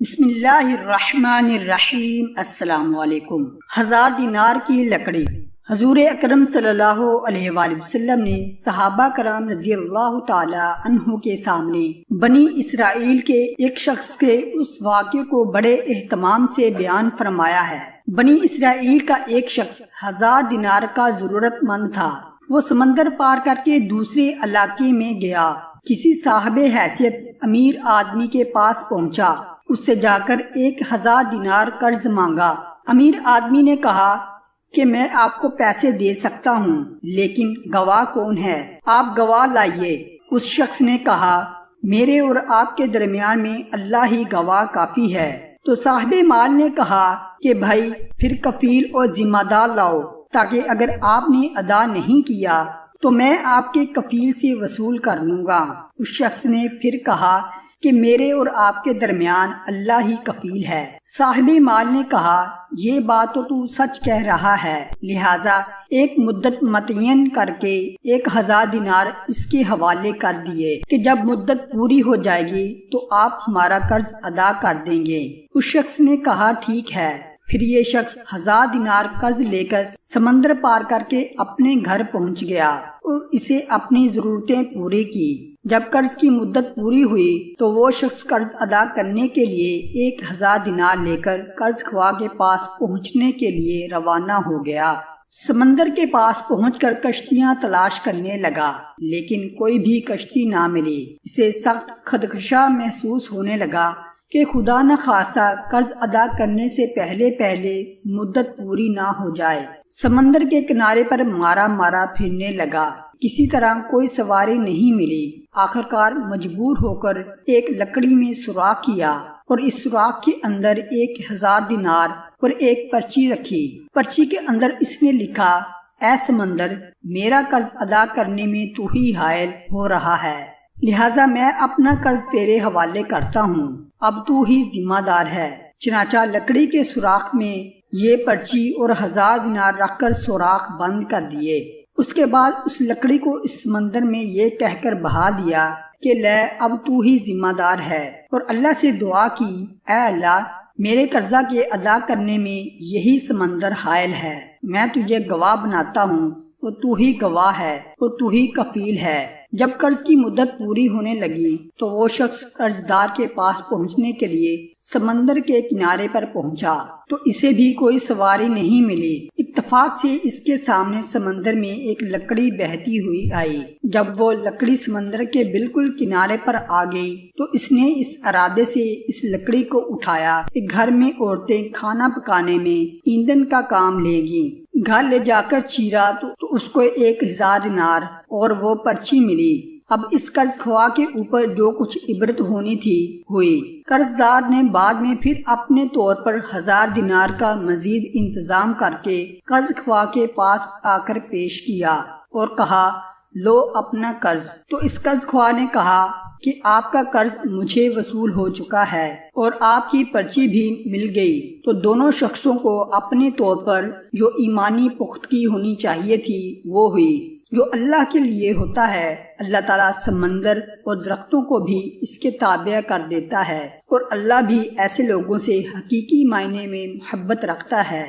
بسم اللہ الرحمن الرحیم۔ السلام علیکم۔ 1000 دینار کی لکڑی۔ حضور اکرم صلی اللہ علیہ وآلہ وسلم نے صحابہ کرام رضی اللہ تعالی عنہ کے سامنے بنی اسرائیل کے ایک شخص کے اس واقعے کو بڑے اہتمام سے بیان فرمایا ہے۔ بنی اسرائیل کا ایک شخص 1000 دینار کا ضرورت مند تھا۔ وہ سمندر پار کر کے دوسرے علاقے میں گیا، کسی صاحب حیثیت امیر آدمی کے پاس پہنچا، اس سے جا کر 1000 دینار قرض مانگا۔ امیر آدمی نے کہا کہ میں آپ کو پیسے دے سکتا ہوں، لیکن گواہ کون ہے؟ آپ گواہ لائیے۔ اس شخص نے کہا میرے اور آپ کے درمیان میں اللہ ہی گواہ کافی ہے۔ تو صاحب مال نے کہا کہ بھائی پھر کفیل اور ذمہ دار لاؤ، تاکہ اگر آپ نے ادا نہیں کیا تو میں آپ کے کفیل سے وصول کر لوں گا۔ اس شخص نے پھر کہا کہ میرے اور آپ کے درمیان اللہ ہی کفیل ہے۔ صاحب مال نے کہا یہ بات تو سچ کہہ رہا ہے، لہٰذا ایک مدت متعین کر کے 1000 دینار اس کے حوالے کر دیے کہ جب مدت پوری ہو جائے گی تو آپ ہمارا قرض ادا کر دیں گے۔ اس شخص نے کہا ٹھیک ہے۔ پھر یہ شخص 1000 دینار قرض لے کر سمندر پار کر کے اپنے گھر پہنچ گیا اور اسے اپنی ضرورتیں پوری کی۔ جب قرض کی مدت پوری ہوئی تو وہ شخص قرض ادا کرنے کے لیے 1000 دینار لے کر قرض خواہ کے پاس پہنچنے کے لیے روانہ ہو گیا۔ سمندر کے پاس پہنچ کر کشتیاں تلاش کرنے لگا، لیکن کوئی بھی کشتی نہ ملی۔ اسے سخت خدشہ محسوس ہونے لگا کہ خدا نہ خواستہ قرض ادا کرنے سے پہلے مدت پوری نہ ہو جائے۔ سمندر کے کنارے پر مارا پھرنے لگا، کسی طرح کوئی سواری نہیں ملی۔ آخرکار مجبور ہو کر ایک لکڑی میں سوراخ کیا اور اس سوراخ کے اندر 1000 دینار اور ایک پرچی رکھی۔ پرچی کے اندر اس نے لکھا اے سمندر، میرا قرض ادا کرنے میں تو ہی حائل ہو رہا ہے، لہٰذا میں اپنا قرض تیرے حوالے کرتا ہوں، اب تو ہی ذمہ دار ہے۔ چنانچہ لکڑی کے سوراخ میں یہ پرچی اور 1000 دینار رکھ کر سوراخ بند کر دیے۔ اس کے بعد اس لکڑی کو اس سمندر میں یہ کہہ کر بہا دیا کہ لے اب تو ہی ذمہ دار ہے، اور اللہ سے دعا کی اے اللہ، میرے قرضہ کے ادا کرنے میں یہی سمندر حائل ہے، میں تجھے گواہ بناتا ہوں اور تو ہی گواہ ہے اور تو ہی کفیل ہے۔ جب قرض کی مدت پوری ہونے لگی تو وہ شخص قرض دار کے پاس پہنچنے کے لیے سمندر کے کنارے پر پہنچا تو اسے بھی کوئی سواری نہیں ملی۔ اتفاق سے اس کے سامنے سمندر میں ایک لکڑی بہتی ہوئی آئی۔ جب وہ لکڑی سمندر کے بالکل کنارے پر آ گئی تو اس نے اس ارادے سے اس لکڑی کو اٹھایا کہ گھر میں عورتیں کھانا پکانے میں ایندھن کا کام لے گی۔ گھر لے جا کر چیرا تو اس کو 1000 دینار اور وہ پرچی ملی۔ اب اس قرض خواہ کے اوپر جو کچھ عبرت ہونی تھی ہوئی۔ قرض دار نے بعد میں پھر اپنے طور پر 1000 دینار کا مزید انتظام کر کے قرض خواہ کے پاس آ کر پیش کیا اور کہا لو اپنا قرض۔ تو اس قرض خواہ نے کہا کہ آپ کا قرض مجھے وصول ہو چکا ہے اور آپ کی پرچی بھی مل گئی۔ تو دونوں شخصوں کو اپنے طور پر جو ایمانی پختگی ہونی چاہیے تھی وہ ہوئی۔ جو اللہ کے لیے ہوتا ہے اللہ تعالیٰ سمندر اور درختوں کو بھی اس کے تابع کر دیتا ہے، اور اللہ بھی ایسے لوگوں سے حقیقی معنی میں محبت رکھتا ہے۔